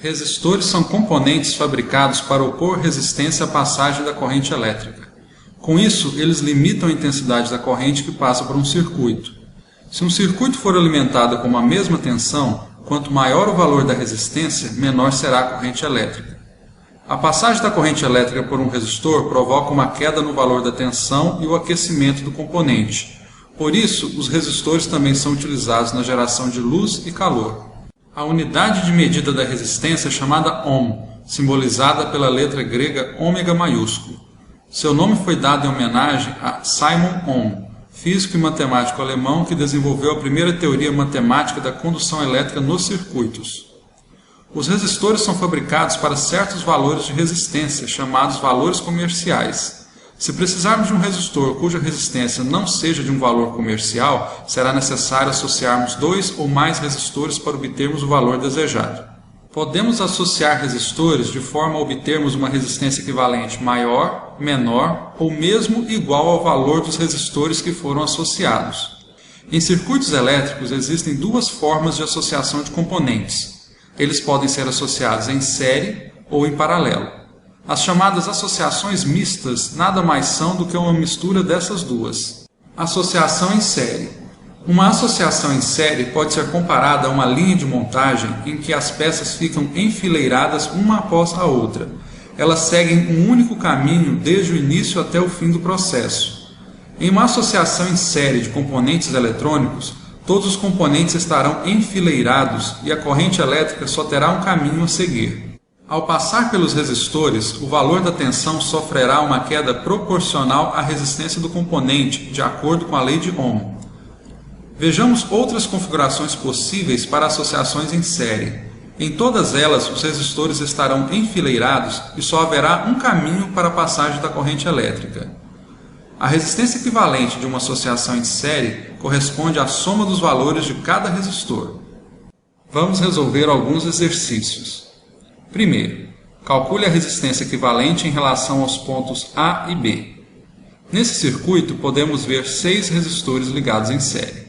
Resistores são componentes fabricados para opor resistência à passagem da corrente elétrica. Com isso, eles limitam a intensidade da corrente que passa por um circuito. Se um circuito for alimentado com uma mesma tensão, quanto maior o valor da resistência, menor será a corrente elétrica. A passagem da corrente elétrica por um resistor provoca uma queda no valor da tensão e o aquecimento do componente. Por isso, os resistores também são utilizados na geração de luz e calor. A unidade de medida da resistência é chamada ohm, simbolizada pela letra grega ômega maiúsculo. Seu nome foi dado em homenagem a Simon Ohm, físico e matemático alemão que desenvolveu a primeira teoria matemática da condução elétrica nos circuitos. Os resistores são fabricados para certos valores de resistência, chamados valores comerciais. Se precisarmos de um resistor cuja resistência não seja de um valor comercial, será necessário associarmos 2 ou mais resistores para obtermos o valor desejado. Podemos associar resistores de forma a obtermos uma resistência equivalente maior, menor ou mesmo igual ao valor dos resistores que foram associados. Em circuitos elétricos existem duas formas de associação de componentes. Eles podem ser associados em série ou em paralelo. As chamadas associações mistas nada mais são do que uma mistura dessas duas. Associação em série. Uma associação em série pode ser comparada a uma linha de montagem em que as peças ficam enfileiradas uma após a outra. Elas seguem um único caminho desde o início até o fim do processo. Em uma associação em série de componentes eletrônicos, todos os componentes estarão enfileirados e a corrente elétrica só terá um caminho a seguir. Ao passar pelos resistores, o valor da tensão sofrerá uma queda proporcional à resistência do componente, de acordo com a lei de Ohm. Vejamos outras configurações possíveis para associações em série. Em todas elas, os resistores estarão enfileirados e só haverá um caminho para a passagem da corrente elétrica. A resistência equivalente de uma associação em série corresponde à soma dos valores de cada resistor. Vamos resolver alguns exercícios. Primeiro, calcule a resistência equivalente em relação aos pontos A e B. Nesse circuito, podemos ver 6 resistores ligados em série.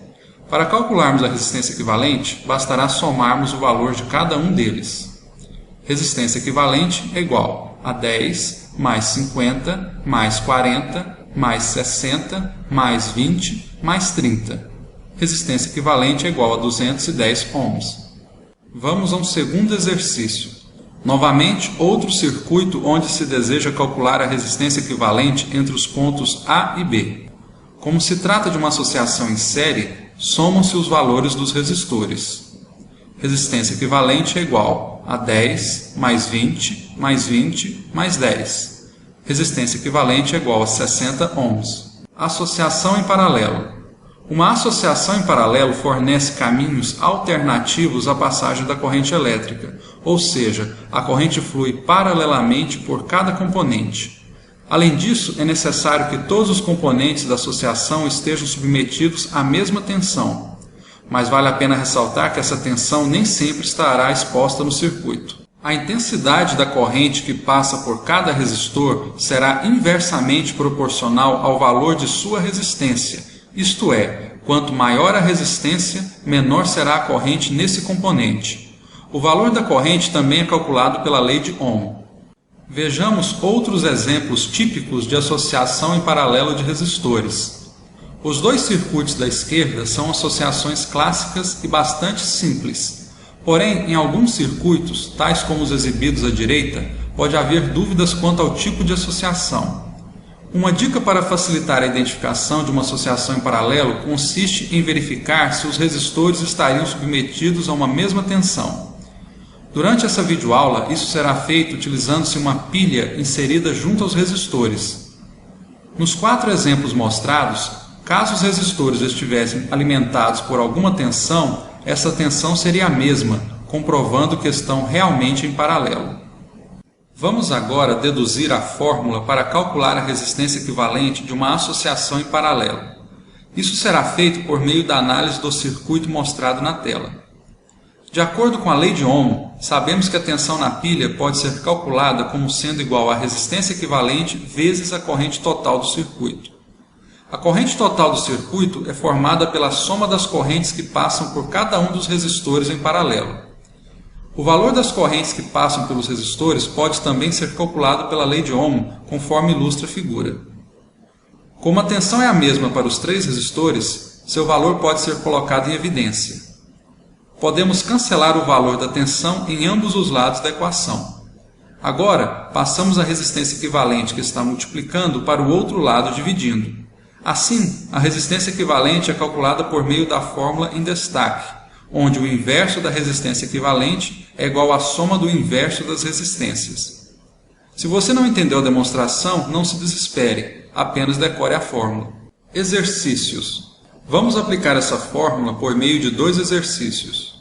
Para calcularmos a resistência equivalente, bastará somarmos o valor de cada um deles. Resistência equivalente é igual a 10 mais 50 mais 40 mais 60 mais 20 mais 30. Resistência equivalente é igual a 210 ohms. Vamos a um segundo exercício. Novamente, outro circuito onde se deseja calcular a resistência equivalente entre os pontos A e B. Como se trata de uma associação em série, somam-se os valores dos resistores. Resistência equivalente é igual a 10 mais 20 mais 20 mais 10. Resistência equivalente é igual a 60 ohms. Associação em paralelo. Uma associação em paralelo fornece caminhos alternativos à passagem da corrente elétrica, ou seja, a corrente flui paralelamente por cada componente. Além disso, é necessário que todos os componentes da associação estejam submetidos à mesma tensão, mas vale a pena ressaltar que essa tensão nem sempre estará exposta no circuito. A intensidade da corrente que passa por cada resistor será inversamente proporcional ao valor de sua resistência. Isto é, quanto maior a resistência, menor será a corrente nesse componente. O valor da corrente também é calculado pela lei de Ohm. Vejamos outros exemplos típicos de associação em paralelo de resistores. Os dois circuitos da esquerda são associações clássicas e bastante simples. Porém, em alguns circuitos, tais como os exibidos à direita, pode haver dúvidas quanto ao tipo de associação. Uma dica para facilitar a identificação de uma associação em paralelo consiste em verificar se os resistores estariam submetidos a uma mesma tensão. Durante essa videoaula, isso será feito utilizando-se uma pilha inserida junto aos resistores. Nos 4 exemplos mostrados, caso os resistores estivessem alimentados por alguma tensão, essa tensão seria a mesma, comprovando que estão realmente em paralelo. Vamos agora deduzir a fórmula para calcular a resistência equivalente de uma associação em paralelo. Isso será feito por meio da análise do circuito mostrado na tela. De acordo com a lei de Ohm, sabemos que a tensão na pilha pode ser calculada como sendo igual à resistência equivalente vezes a corrente total do circuito. A corrente total do circuito é formada pela soma das correntes que passam por cada um dos resistores em paralelo. O valor das correntes que passam pelos resistores pode também ser calculado pela lei de Ohm, conforme ilustra a figura. Como a tensão é a mesma para os três resistores, seu valor pode ser colocado em evidência. Podemos cancelar o valor da tensão em ambos os lados da equação. Agora, passamos a resistência equivalente que está multiplicando para o outro lado dividindo. Assim, a resistência equivalente é calculada por meio da fórmula em destaque, onde o inverso da resistência equivalente é igual à soma do inverso das resistências. Se você não entendeu a demonstração, não se desespere, apenas decore a fórmula. Exercícios. Vamos aplicar essa fórmula por meio de dois exercícios.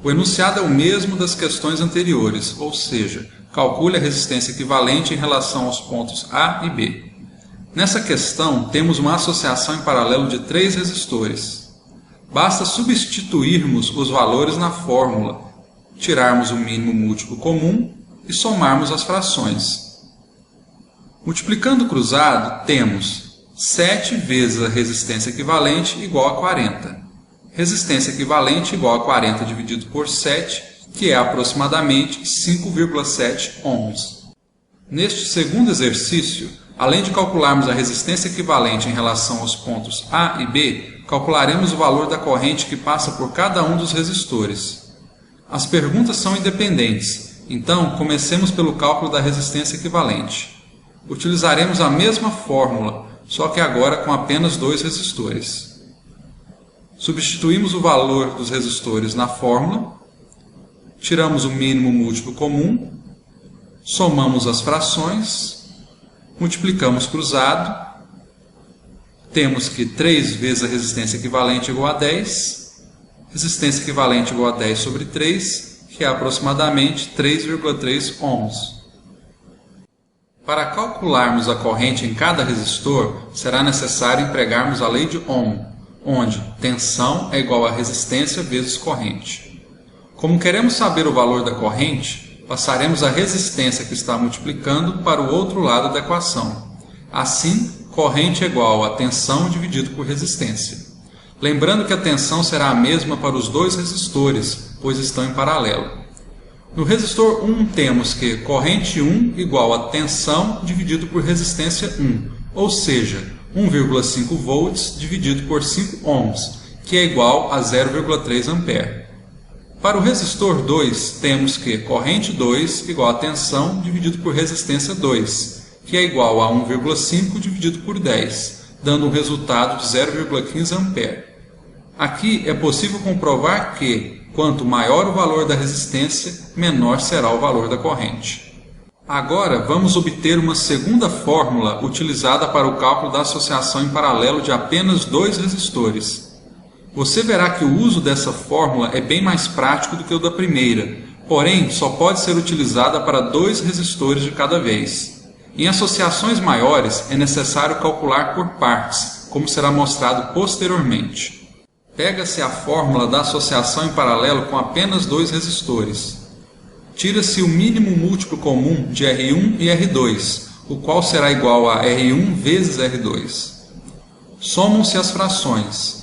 O enunciado é o mesmo das questões anteriores, ou seja, calcule a resistência equivalente em relação aos pontos A e B. Nessa questão, temos uma associação em paralelo de três resistores. Basta substituirmos os valores na fórmula, tirarmos o mínimo múltiplo comum e somarmos as frações. Multiplicando o cruzado, temos 7 vezes a resistência equivalente igual a 40. Resistência equivalente igual a 40 dividido por 7, que é aproximadamente 5,7 ohms. Neste segundo exercício, além de calcularmos a resistência equivalente em relação aos pontos A e B, calcularemos o valor da corrente que passa por cada um dos resistores. As perguntas são independentes, então comecemos pelo cálculo da resistência equivalente. Utilizaremos a mesma fórmula, só que agora com apenas dois resistores. Substituímos o valor dos resistores na fórmula, tiramos o mínimo múltiplo comum, somamos as frações, multiplicamos cruzado, temos que 3 vezes a resistência equivalente igual a 10, resistência equivalente igual a 10 sobre 3, que é aproximadamente 3,3 ohms. Para calcularmos a corrente em cada resistor, será necessário empregarmos a lei de Ohm, onde tensão é igual a resistência vezes corrente. Como queremos saber o valor da corrente, passaremos a resistência que está multiplicando para o outro lado da equação. Assim, corrente é igual a tensão dividido por resistência. Lembrando que a tensão será a mesma para os dois resistores, pois estão em paralelo. No resistor 1 temos que corrente 1 igual a tensão dividido por resistência 1, ou seja, 1,5 volts dividido por 5 ohms, que é igual a 0,3 ampere. Para o resistor 2, temos que corrente 2 igual a tensão dividido por resistência 2, que é igual a 1,5 dividido por 10, dando um resultado de 0,15 ampere. Aqui é possível comprovar que, quanto maior o valor da resistência, menor será o valor da corrente. Agora, vamos obter uma segunda fórmula utilizada para o cálculo da associação em paralelo de apenas dois resistores. Você verá que o uso dessa fórmula é bem mais prático do que o da primeira, porém só pode ser utilizada para dois resistores de cada vez. Em associações maiores, é necessário calcular por partes, como será mostrado posteriormente. Pega-se a fórmula da associação em paralelo com apenas dois resistores. Tira-se o mínimo múltiplo comum de R1 e R2, o qual será igual a R1 vezes R2. Somam-se as frações.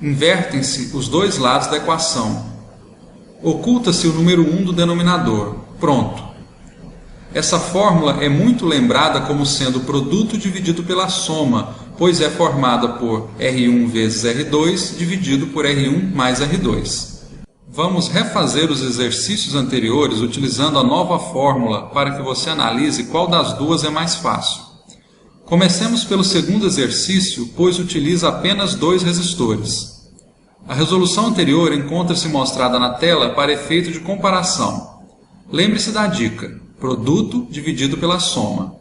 Invertem-se os dois lados da equação. Oculta-se o número 1 do denominador. Pronto! Essa fórmula é muito lembrada como sendo o produto dividido pela soma, pois é formada por R1 vezes R2 dividido por R1 mais R2. Vamos refazer os exercícios anteriores utilizando a nova fórmula para que você analise qual das duas é mais fácil. Comecemos pelo segundo exercício, pois utiliza apenas dois resistores. A resolução anterior encontra-se mostrada na tela para efeito de comparação. Lembre-se da dica: produto dividido pela soma.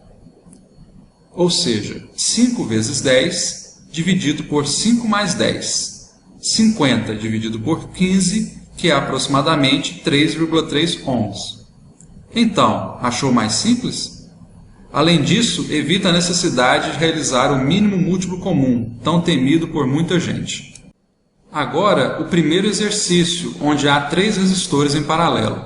Ou seja, 5 vezes 10 dividido por 5 mais 10. 50 dividido por 15, que é aproximadamente 3,3 ohms. Então, achou mais simples? Além disso, evita a necessidade de realizar o mínimo múltiplo comum, tão temido por muita gente. Agora, o primeiro exercício, onde há 3 resistores em paralelo.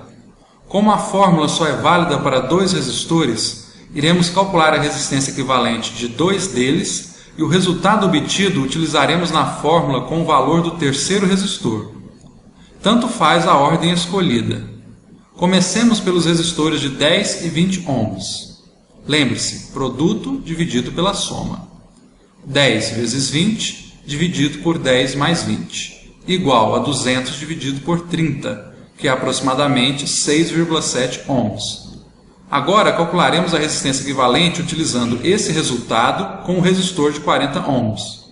Como a fórmula só é válida para 2 resistores, iremos calcular a resistência equivalente de 2 deles e o resultado obtido utilizaremos na fórmula com o valor do terceiro resistor. Tanto faz a ordem escolhida. Comecemos pelos resistores de 10 e 20 ohms. Lembre-se, produto dividido pela soma. 10 vezes 20 dividido por 10 mais 20, igual a 200 dividido por 30, que é aproximadamente 6,7 ohms. Agora calcularemos a resistência equivalente utilizando esse resultado com o resistor de 40 ohms.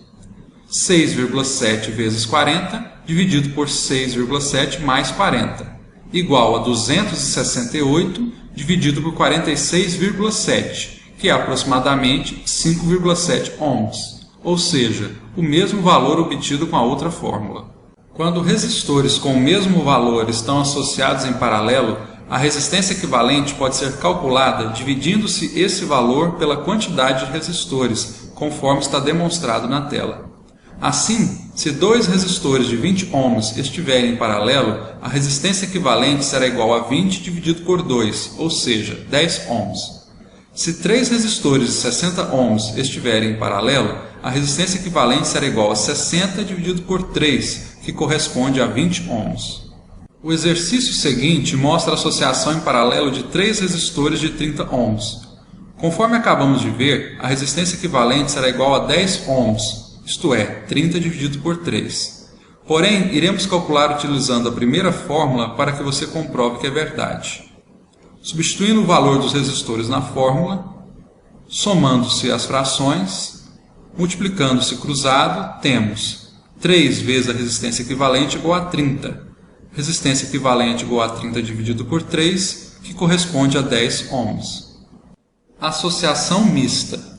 6,7 vezes 40 dividido por 6,7 mais 40, igual a 268 dividido por 46,7, que é aproximadamente 5,7 ohms, ou seja, o mesmo valor obtido com a outra fórmula. Quando resistores com o mesmo valor estão associados em paralelo, a resistência equivalente pode ser calculada dividindo-se esse valor pela quantidade de resistores, conforme está demonstrado na tela. Assim, se dois resistores de 20 ohms estiverem em paralelo, a resistência equivalente será igual a 20 dividido por 2, ou seja, 10 ohms. Se três resistores de 60 ohms estiverem em paralelo, a resistência equivalente será igual a 60 dividido por 3, que corresponde a 20 ohms. O exercício seguinte mostra a associação em paralelo de três resistores de 30 ohms. Conforme acabamos de ver, a resistência equivalente será igual a 10 ohms, isto é, 30 dividido por 3. Porém, iremos calcular utilizando a primeira fórmula para que você comprove que é verdade. Substituindo o valor dos resistores na fórmula, somando-se as frações, multiplicando-se cruzado, temos 3 vezes a resistência equivalente igual a 30. Resistência equivalente igual a 30 dividido por 3, que corresponde a 10 ohms. Associação mista.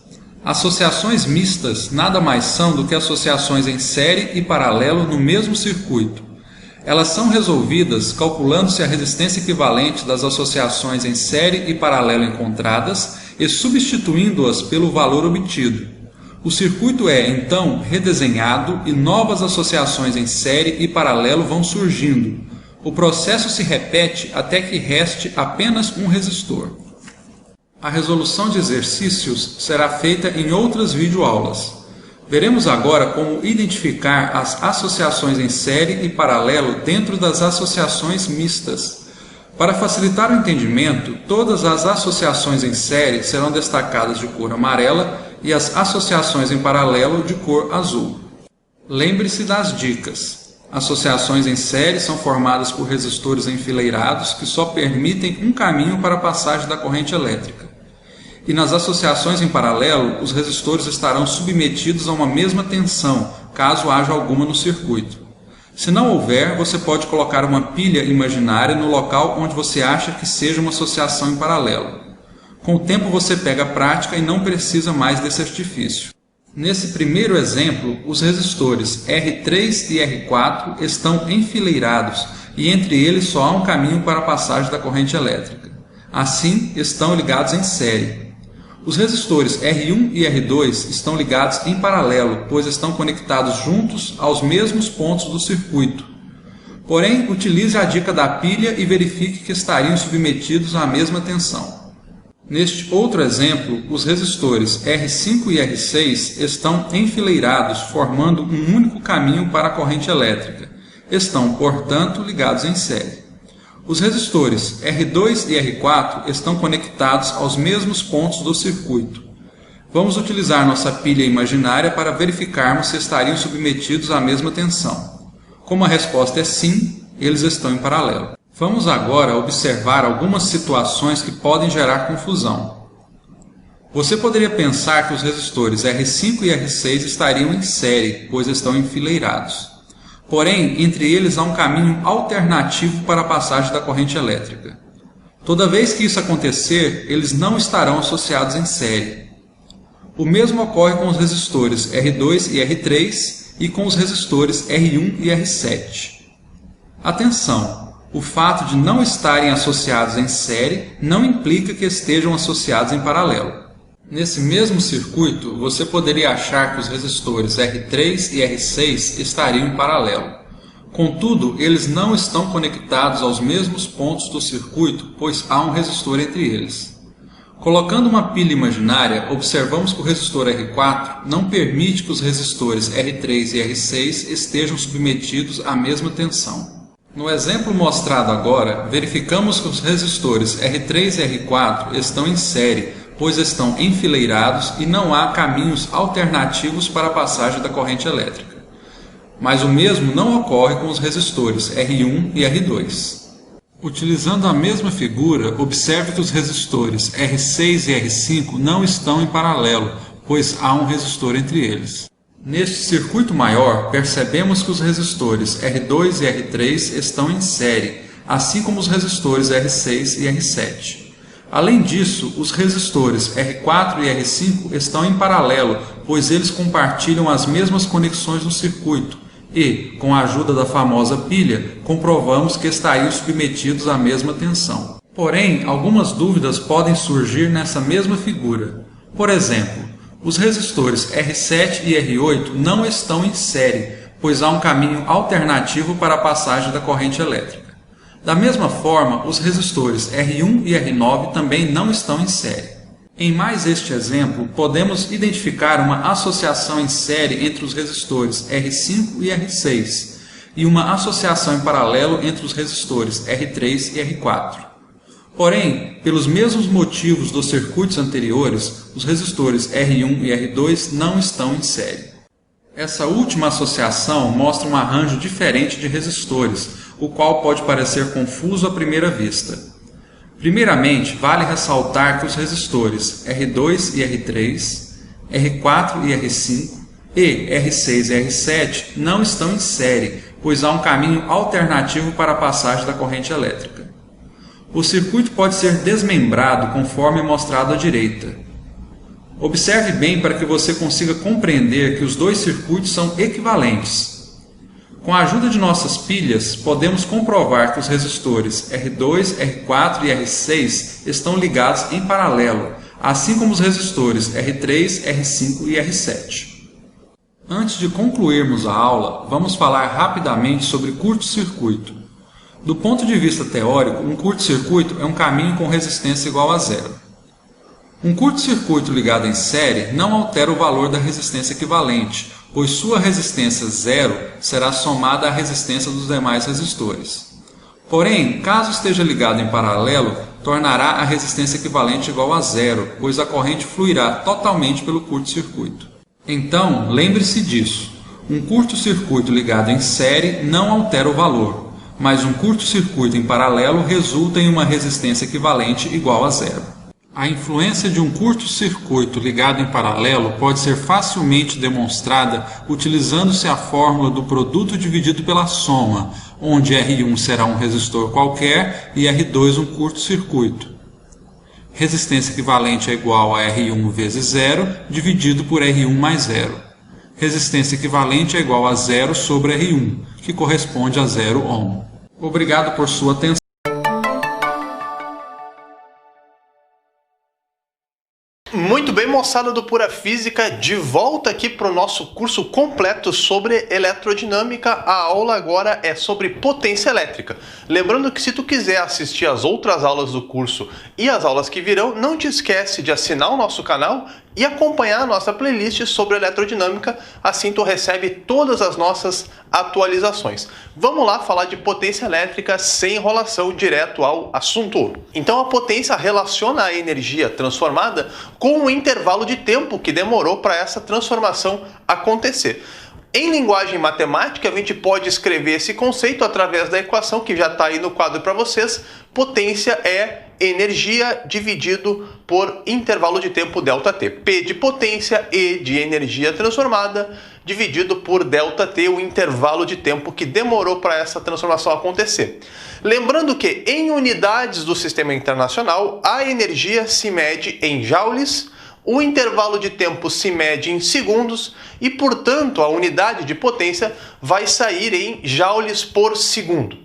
Associações mistas nada mais são do que associações em série e paralelo no mesmo circuito. Elas são resolvidas calculando-se a resistência equivalente das associações em série e paralelo encontradas e substituindo-as pelo valor obtido. O circuito é, então, redesenhado e novas associações em série e paralelo vão surgindo. O processo se repete até que reste apenas um resistor. A resolução de exercícios será feita em outras videoaulas. Veremos agora como identificar as associações em série e paralelo dentro das associações mistas. Para facilitar o entendimento, todas as associações em série serão destacadas de cor amarela e as associações em paralelo de cor azul. Lembre-se das dicas. Associações em série são formadas por resistores enfileirados que só permitem um caminho para a passagem da corrente elétrica. E nas associações em paralelo, os resistores estarão submetidos a uma mesma tensão, caso haja alguma no circuito. Se não houver, você pode colocar uma pilha imaginária no local onde você acha que seja uma associação em paralelo. Com o tempo você pega a prática e não precisa mais desse artifício. Nesse primeiro exemplo, os resistores R3 e R4 estão enfileirados e entre eles só há um caminho para a passagem da corrente elétrica. Assim, estão ligados em série. Os resistores R1 e R2 estão ligados em paralelo, pois estão conectados juntos aos mesmos pontos do circuito. Porém, utilize a dica da pilha e verifique que estariam submetidos à mesma tensão. Neste outro exemplo, os resistores R5 e R6 estão enfileirados, formando um único caminho para a corrente elétrica. Estão, portanto, ligados em série. Os resistores R2 e R4 estão conectados aos mesmos pontos do circuito. Vamos utilizar nossa pilha imaginária para verificarmos se estariam submetidos à mesma tensão. Como a resposta é sim, eles estão em paralelo. Vamos agora observar algumas situações que podem gerar confusão. Você poderia pensar que os resistores R5 e R6 estariam em série, pois estão enfileirados. Porém, entre eles há um caminho alternativo para a passagem da corrente elétrica. Toda vez que isso acontecer, eles não estarão associados em série. O mesmo ocorre com os resistores R2 e R3 e com os resistores R1 e R7. Atenção! O fato de não estarem associados em série não implica que estejam associados em paralelo. Nesse mesmo circuito, você poderia achar que os resistores R3 e R6 estariam em paralelo. Contudo, eles não estão conectados aos mesmos pontos do circuito, pois há um resistor entre eles. Colocando uma pilha imaginária, observamos que o resistor R4 não permite que os resistores R3 e R6 estejam submetidos à mesma tensão. No exemplo mostrado agora, verificamos que os resistores R3 e R4 estão em série, pois estão enfileirados e não há caminhos alternativos para a passagem da corrente elétrica. Mas o mesmo não ocorre com os resistores R1 e R2. Utilizando a mesma figura, observe que os resistores R6 e R5 não estão em paralelo, pois há um resistor entre eles. Neste circuito maior, percebemos que os resistores R2 e R3 estão em série, assim como os resistores R6 e R7. Além disso, os resistores R4 e R5 estão em paralelo, pois eles compartilham as mesmas conexões no circuito e, com a ajuda da famosa pilha, comprovamos que estariam submetidos à mesma tensão. Porém, algumas dúvidas podem surgir nessa mesma figura. Por exemplo, os resistores R7 e R8 não estão em série, pois há um caminho alternativo para a passagem da corrente elétrica. Da mesma forma, os resistores R1 e R9 também não estão em série. Em mais este exemplo, podemos identificar uma associação em série entre os resistores R5 e R6 e uma associação em paralelo entre os resistores R3 e R4. Porém, pelos mesmos motivos dos circuitos anteriores, os resistores R1 e R2 não estão em série. Essa última associação mostra um arranjo diferente de resistores, o qual pode parecer confuso à primeira vista. Primeiramente, vale ressaltar que os resistores R2 e R3, R4 e R5 e R6 e R7 não estão em série, pois há um caminho alternativo para a passagem da corrente elétrica. O circuito pode ser desmembrado conforme mostrado à direita. Observe bem para que você consiga compreender que os dois circuitos são equivalentes. Com a ajuda de nossas pilhas, podemos comprovar que os resistores R2, R4 e R6 estão ligados em paralelo, assim como os resistores R3, R5 e R7. Antes de concluirmos a aula, vamos falar rapidamente sobre curto-circuito. Do ponto de vista teórico, um curto-circuito é um caminho com resistência igual a zero. Um curto-circuito ligado em série não altera o valor da resistência equivalente, pois sua resistência zero será somada à resistência dos demais resistores. Porém, caso esteja ligado em paralelo, tornará a resistência equivalente igual a zero, pois a corrente fluirá totalmente pelo curto-circuito. Então, lembre-se disso. Um curto-circuito ligado em série não altera o valor, mas um curto-circuito em paralelo resulta em uma resistência equivalente igual a zero. A influência de um curto-circuito ligado em paralelo pode ser facilmente demonstrada utilizando-se a fórmula do produto dividido pela soma, onde R1 será um resistor qualquer e R2 um curto-circuito. Resistência equivalente é igual a R1 vezes zero dividido por R1 mais zero. Resistência equivalente é igual a zero sobre R1, que corresponde a 0 ohm. Obrigado por sua atenção. Muito bem, moçada do Pura Física, de volta aqui para o nosso curso completo sobre eletrodinâmica. A aula agora é sobre potência elétrica. Lembrando que se tu quiser assistir as outras aulas do curso e as aulas que virão, não te esquece de assinar o nosso canal e acompanhar a nossa playlist sobre eletrodinâmica, assim tu recebe todas as nossas atualizações. Vamos lá falar de potência elétrica sem enrolação, direto ao assunto. Então a potência relaciona a energia transformada com o intervalo de tempo que demorou para essa transformação acontecer. Em linguagem matemática, a gente pode escrever esse conceito através da equação que já está aí no quadro para vocês. Potência é energia dividido por intervalo de tempo ΔT. P de potência, E de energia transformada, dividido por ΔT, o intervalo de tempo que demorou para essa transformação acontecer. Lembrando que em unidades do sistema internacional, a energia se mede em joules, o intervalo de tempo se mede em segundos e, portanto, a unidade de potência vai sair em joules por segundo.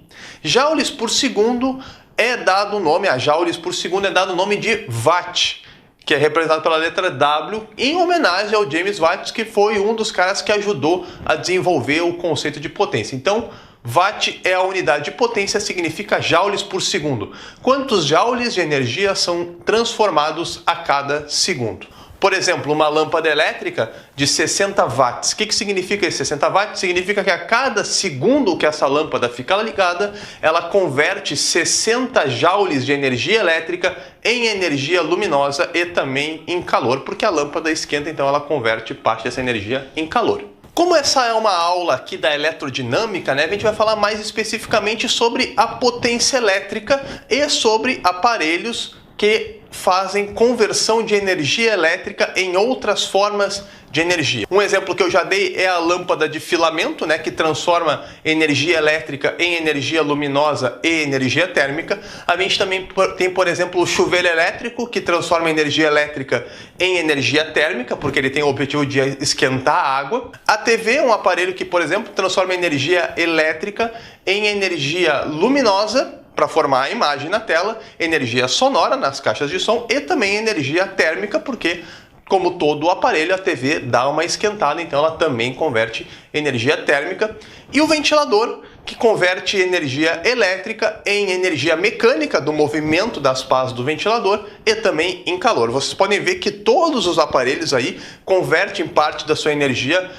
Joules por segundo é dado o nome, a joules por segundo é dado o nome de watt, que é representado pela letra W, em homenagem ao James Watt, que foi um dos caras que ajudou a desenvolver o conceito de potência. Então, watt é a unidade de potência, significa joules por segundo. Quantos joules de energia são transformados a cada segundo? Por exemplo, uma lâmpada elétrica de 60 watts. O que significa esse 60 watts? Significa que a cada segundo que essa lâmpada fica ligada, ela converte 60 joules de energia elétrica em energia luminosa e também em calor, porque a lâmpada esquenta, então ela converte parte dessa energia em calor. Como essa é uma aula aqui da eletrodinâmica, né, a gente vai falar mais especificamente sobre a potência elétrica e sobre aparelhos que fazem conversão de energia elétrica em outras formas de energia. Um exemplo que eu já dei é a lâmpada de filamento, né, que transforma energia elétrica em energia luminosa e energia térmica. A gente também tem, por exemplo, o chuveiro elétrico, que transforma energia elétrica em energia térmica, porque ele tem o objetivo de esquentar a água. A TV é um aparelho que, por exemplo, transforma energia elétrica em energia luminosa, para formar a imagem na tela, energia sonora nas caixas de som e também energia térmica, porque, como todo o aparelho, a TV dá uma esquentada, então ela também converte energia térmica. E o ventilador, que converte energia elétrica em energia mecânica do movimento das pás do ventilador e também em calor. Vocês podem ver que todos os aparelhos aí convertem parte da sua energia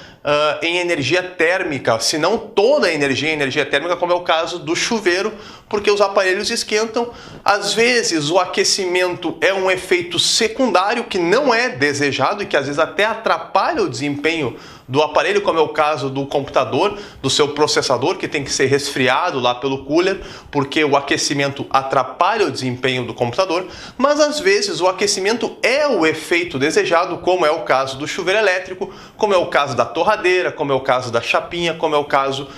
em energia térmica, se não toda a energia em energia térmica, como é o caso do chuveiro, porque os aparelhos esquentam. Às vezes o aquecimento é um efeito secundário que não é desejado e que às vezes até atrapalha o desempenho do aparelho, como é o caso do computador, do seu processador, que tem que ser resfriado lá pelo cooler, porque o aquecimento atrapalha o desempenho do computador. Mas às vezes o aquecimento é o efeito desejado, como é o caso do chuveiro elétrico, como é o caso da torradeira, como é o caso da chapinha, como é o caso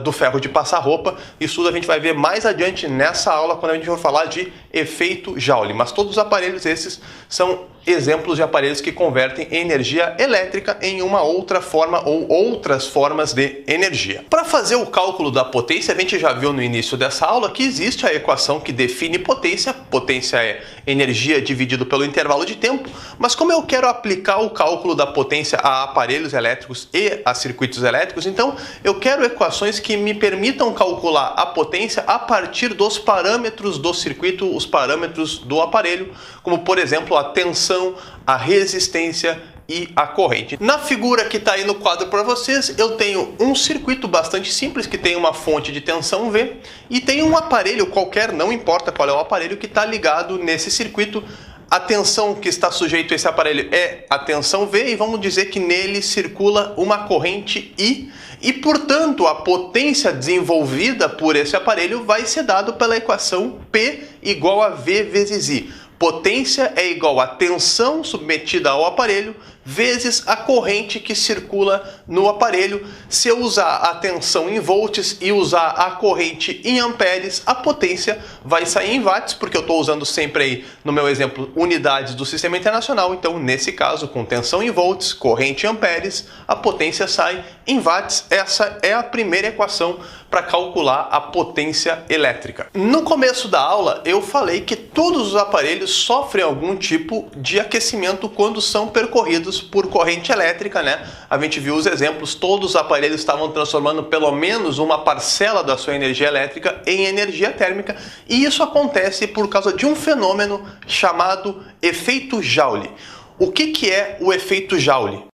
do ferro de passar roupa. Isso tudo a gente vai ver mais adiante nessa aula, quando a gente for falar de efeito Joule. Mas todos os aparelhos esses são exemplos de aparelhos que convertem energia elétrica em uma outra forma ou outras formas de energia. Para fazer o cálculo da potência, a gente já viu no início dessa aula que existe a equação que define potência. Potência é energia dividido pelo intervalo de tempo, mas como eu quero aplicar o cálculo da potência a aparelhos elétricos e a circuitos elétricos, então eu quero equações que me permitam calcular a potência a partir dos parâmetros do circuito, os parâmetros do aparelho, como por exemplo a tensão, a resistência e a corrente. Na figura que está aí no quadro para vocês, eu tenho um circuito bastante simples que tem uma fonte de tensão V e tem um aparelho qualquer, não importa qual é o aparelho, que está ligado nesse circuito. A tensão que está sujeito a esse aparelho é a tensão V e vamos dizer que nele circula uma corrente I e, portanto, a potência desenvolvida por esse aparelho vai ser dado pela equação P igual a V vezes I. Potência é igual a tensão submetida ao aparelho vezes a corrente que circula no aparelho. Se eu usar a tensão em volts e usar a corrente em amperes, a potência vai sair em watts, porque eu estou usando sempre aí, no meu exemplo, unidades do sistema internacional. Então, nesse caso, com tensão em volts, corrente em amperes, a potência sai em watts. Essa é a primeira equação para calcular a potência elétrica. No começo da aula, eu falei que todos os aparelhos sofrem algum tipo de aquecimento quando são percorridos por corrente elétrica, né? A gente viu os exemplos, todos os aparelhos estavam transformando pelo menos uma parcela da sua energia elétrica em energia térmica, e isso acontece por causa de um fenômeno chamado efeito Joule. O que é o efeito Joule?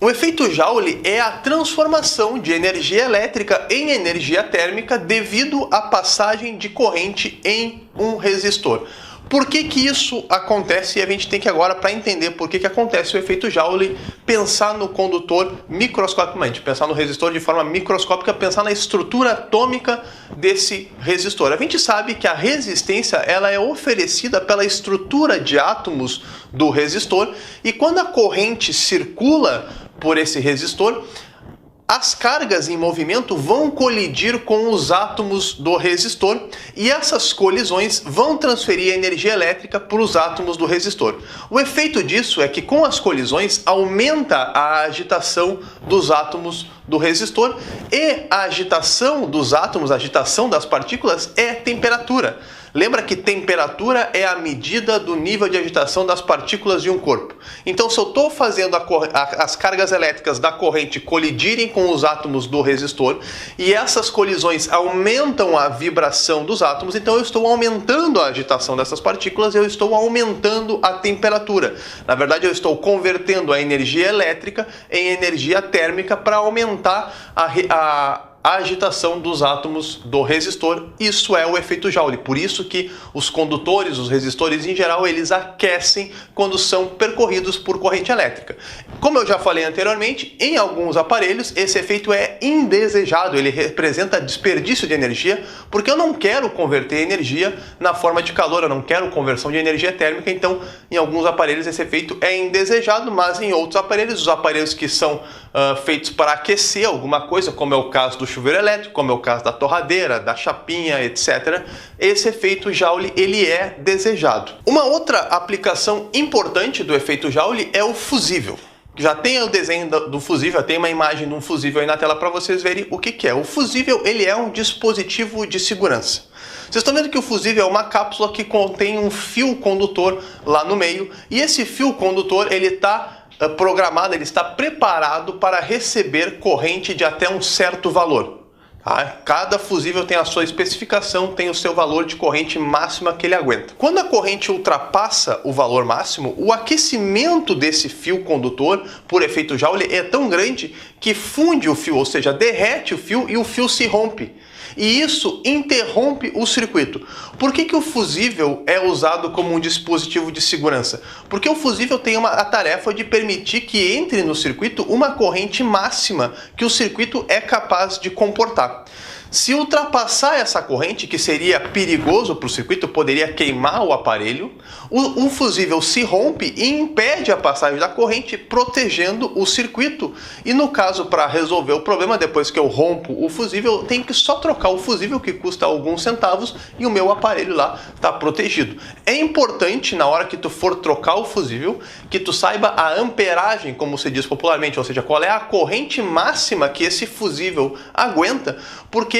O efeito Joule é a transformação de energia elétrica em energia térmica devido à passagem de corrente em um resistor. Por que isso acontece? E a gente tem que agora, para entender por que acontece o efeito Joule, pensar no condutor microscopicamente, pensar no resistor de forma microscópica, pensar na estrutura atômica desse resistor. A gente sabe que a resistência ela é oferecida pela estrutura de átomos do resistor, e quando a corrente circula por esse resistor, as cargas em movimento vão colidir com os átomos do resistor e essas colisões vão transferir energia elétrica para os átomos do resistor. O efeito disso é que com as colisões aumenta a agitação dos átomos do resistor e a agitação dos átomos, a agitação das partículas é temperatura. Lembra que temperatura é a medida do nível de agitação das partículas de um corpo. Então, se eu estou fazendo as cargas elétricas da corrente colidirem com os átomos do resistor e essas colisões aumentam a vibração dos átomos, então eu estou aumentando a agitação dessas partículas, eu estou aumentando a temperatura. Na verdade, eu estou convertendo a energia elétrica em energia térmica para aumentar a agitação dos átomos do resistor. Isso é o efeito Joule. Por isso que os condutores, os resistores em geral, eles aquecem quando são percorridos por corrente elétrica. Como eu já falei anteriormente, em alguns aparelhos esse efeito é indesejado, ele representa desperdício de energia, porque eu não quero converter energia na forma de calor, eu não quero conversão de energia térmica, então em alguns aparelhos esse efeito é indesejado, mas em outros aparelhos, os aparelhos que são feitos para aquecer alguma coisa, como é o caso do chuveiro elétrico, como é o caso da torradeira, da chapinha, etc., esse efeito Joule ele é desejado. Uma outra aplicação importante do efeito Joule é o fusível. Já tem o desenho do fusível, tem uma imagem de um fusível aí na tela para vocês verem o que é. O fusível ele é um dispositivo de segurança. Vocês estão vendo que o fusível é uma cápsula que contém um fio condutor lá no meio, e esse fio condutor ele está programado, ele está preparado para receber corrente de até um certo valor. Cada fusível tem a sua especificação, tem o seu valor de corrente máxima que ele aguenta. Quando a corrente ultrapassa o valor máximo, o aquecimento desse fio condutor, por efeito Joule, é tão grande que funde o fio, ou seja, derrete o fio e o fio se rompe. E isso interrompe o circuito. Por que o fusível é usado como um dispositivo de segurança? Porque o fusível tem a tarefa de permitir que entre no circuito uma corrente máxima que o circuito é capaz de comportar. Se ultrapassar essa corrente, que seria perigoso para o circuito, poderia queimar o aparelho, o fusível se rompe e impede a passagem da corrente, protegendo o circuito. E no caso, para resolver o problema, depois que eu rompo o fusível, eu tenho que só trocar o fusível, que custa alguns centavos, e o meu aparelho lá está protegido. É importante, na hora que tu for trocar o fusível, que tu saiba a amperagem, como se diz popularmente, ou seja, qual é a corrente máxima que esse fusível aguenta, porque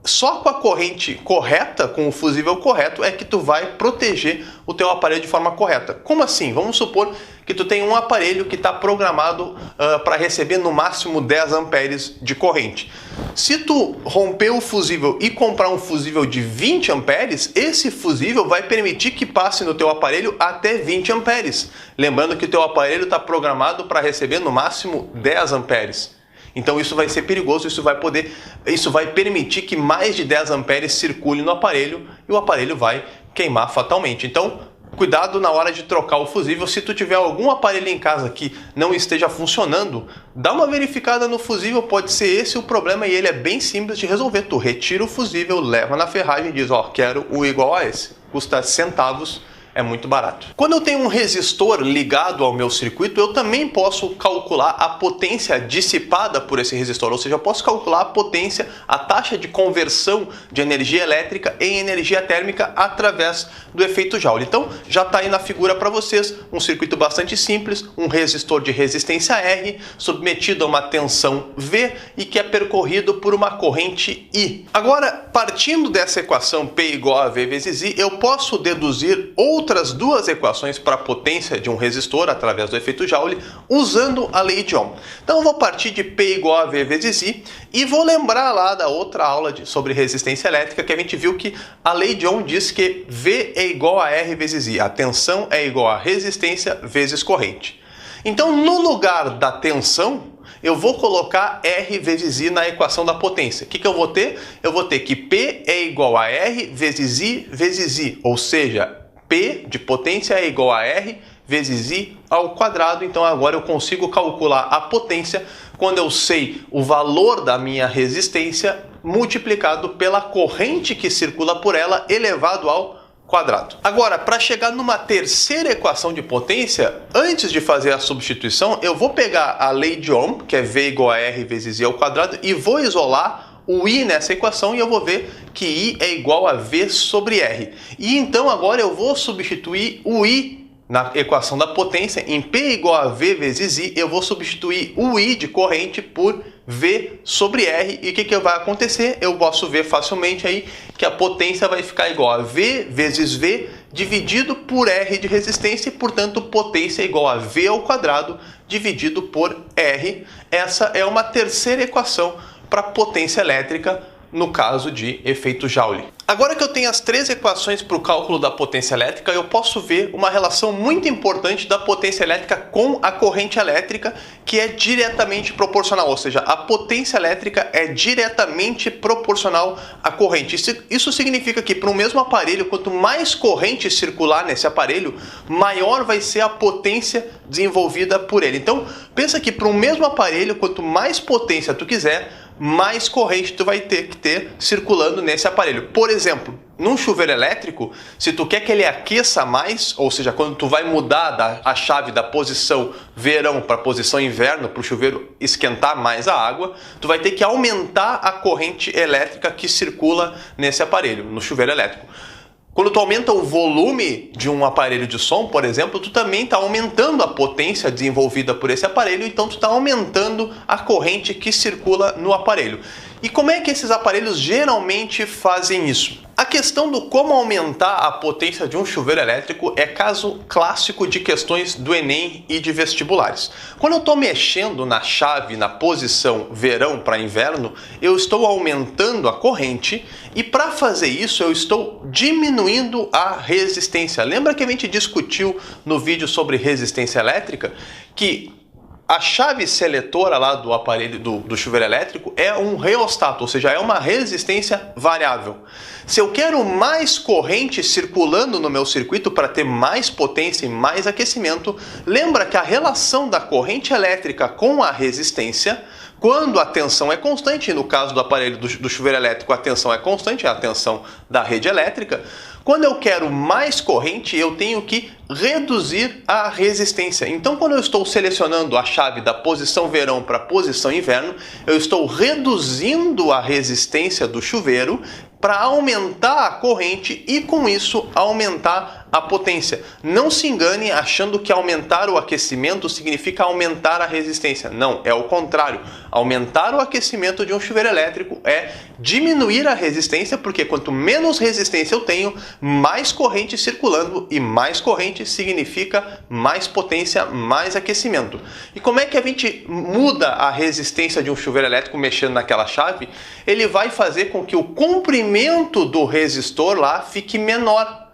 só com a corrente correta, com o fusível correto, é que tu vai proteger o teu aparelho de forma correta. Como assim? Vamos supor que tu tem um aparelho que está programado para receber no máximo 10 amperes de corrente. Se tu romper o fusível e comprar um fusível de 20 amperes, esse fusível vai permitir que passe no teu aparelho até 20 amperes. Lembrando que o teu aparelho está programado para receber no máximo 10 amperes. Então isso vai ser perigoso, isso vai permitir que mais de 10 amperes circule no aparelho e o aparelho vai queimar fatalmente. Então, cuidado na hora de trocar o fusível. Se tu tiver algum aparelho em casa que não esteja funcionando, dá uma verificada no fusível, pode ser esse o problema e ele é bem simples de resolver. Tu retira o fusível, leva na ferragem e diz, ó, quero o igual a esse. Custa centavos. É muito barato. Quando eu tenho um resistor ligado ao meu circuito, eu também posso calcular a potência dissipada por esse resistor, ou seja, eu posso calcular a potência, a taxa de conversão de energia elétrica em energia térmica através do efeito Joule. Então, já está aí na figura para vocês um circuito bastante simples, um resistor de resistência R, submetido a uma tensão V e que é percorrido por uma corrente I. Agora, partindo dessa equação P igual a V vezes I, eu posso deduzir outras duas equações para a potência de um resistor através do efeito Joule usando a lei de Ohm. Então eu vou partir de P igual a V vezes I e vou lembrar lá da outra aula sobre resistência elétrica que a gente viu que a lei de Ohm diz que V é igual a R vezes I. A tensão é igual a resistência vezes corrente. Então no lugar da tensão eu vou colocar R vezes I na equação da potência. O que eu vou ter? Eu vou ter que P é igual a R vezes I, ou seja, P de potência é igual a R vezes I ao quadrado. Então agora eu consigo calcular a potência quando eu sei o valor da minha resistência multiplicado pela corrente que circula por ela elevado ao quadrado. Agora, para chegar numa terceira equação de potência, antes de fazer a substituição, eu vou pegar a lei de Ohm, que é V igual a R vezes I ao quadrado, e vou isolar o I nessa equação e eu vou ver que I é igual a V sobre R. E então agora eu vou substituir o I na equação da potência, em P igual a V vezes I, eu vou substituir o I de corrente por V sobre R. E o que vai acontecer? Eu posso ver facilmente aí que a potência vai ficar igual a V vezes V dividido por R de resistência e, portanto, potência igual a V ao quadrado dividido por R. Essa é uma terceira equação para potência elétrica no caso de efeito Joule. Agora que eu tenho as três equações para o cálculo da potência elétrica, eu posso ver uma relação muito importante da potência elétrica com a corrente elétrica, que é diretamente proporcional, ou seja, a potência elétrica é diretamente proporcional à corrente. Isso significa que para o mesmo aparelho, quanto mais corrente circular nesse aparelho, maior vai ser a potência desenvolvida por ele. Então, pensa que para o mesmo aparelho, quanto mais potência tu quiser, mais corrente tu vai ter que ter circulando nesse aparelho. Por exemplo, num chuveiro elétrico, se tu quer que ele aqueça mais, ou seja, quando tu vai mudar a chave da posição verão para a posição inverno, para o chuveiro esquentar mais a água, tu vai ter que aumentar a corrente elétrica que circula nesse aparelho, no chuveiro elétrico. Quando tu aumenta o volume de um aparelho de som, por exemplo, tu também está aumentando a potência desenvolvida por esse aparelho, então tu está aumentando a corrente que circula no aparelho. E como é que esses aparelhos geralmente fazem isso? A questão do como aumentar a potência de um chuveiro elétrico é caso clássico de questões do Enem e de vestibulares. Quando eu estou mexendo na chave na posição verão para inverno, eu estou aumentando a corrente e para fazer isso eu estou diminuindo a resistência. Lembra que a gente discutiu no vídeo sobre resistência elétrica que a chave seletora lá do aparelho do chuveiro elétrico é um reostato, ou seja, é uma resistência variável. Se eu quero mais corrente circulando no meu circuito para ter mais potência e mais aquecimento, lembra que a relação da corrente elétrica com a resistência, quando a tensão é constante, no caso do aparelho do chuveiro elétrico a tensão é constante, é a tensão da rede elétrica, quando eu quero mais corrente, eu tenho que reduzir a resistência. Então, quando eu estou selecionando a chave da posição verão para a posição inverno, eu estou reduzindo a resistência do chuveiro para aumentar a corrente e, com isso, aumentar a potência. Não se engane achando que aumentar o aquecimento significa aumentar a resistência. Não, é o contrário. Aumentar o aquecimento de um chuveiro elétrico é diminuir a resistência, porque quanto menos resistência eu tenho, mais corrente circulando, e mais corrente significa mais potência, mais aquecimento. E como é que a gente muda a resistência de um chuveiro elétrico mexendo naquela chave? Ele vai fazer com que o comprimento do resistor lá fique menor.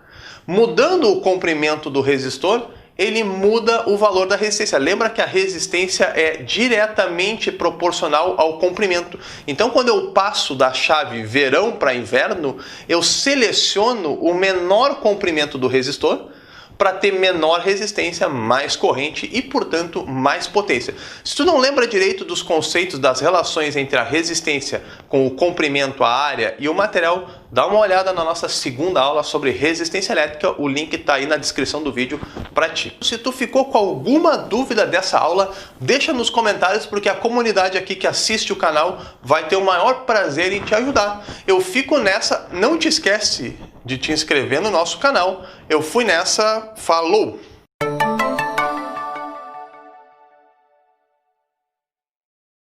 Mudando o comprimento do resistor, ele muda o valor da resistência. Lembra que a resistência é diretamente proporcional ao comprimento. Então, quando eu passo da chave verão para inverno, eu seleciono o menor comprimento do resistor para ter menor resistência, mais corrente e, portanto, mais potência. Se tu não lembra direito dos conceitos das relações entre a resistência com o comprimento, a área e o material, dá uma olhada na nossa segunda aula sobre resistência elétrica, o link está aí na descrição do vídeo para ti. Se tu ficou com alguma dúvida dessa aula, deixa nos comentários, porque a comunidade aqui que assiste o canal vai ter o maior prazer em te ajudar. Eu fico nessa, não te esquece de te inscrever no nosso canal. Eu fui nessa, falou!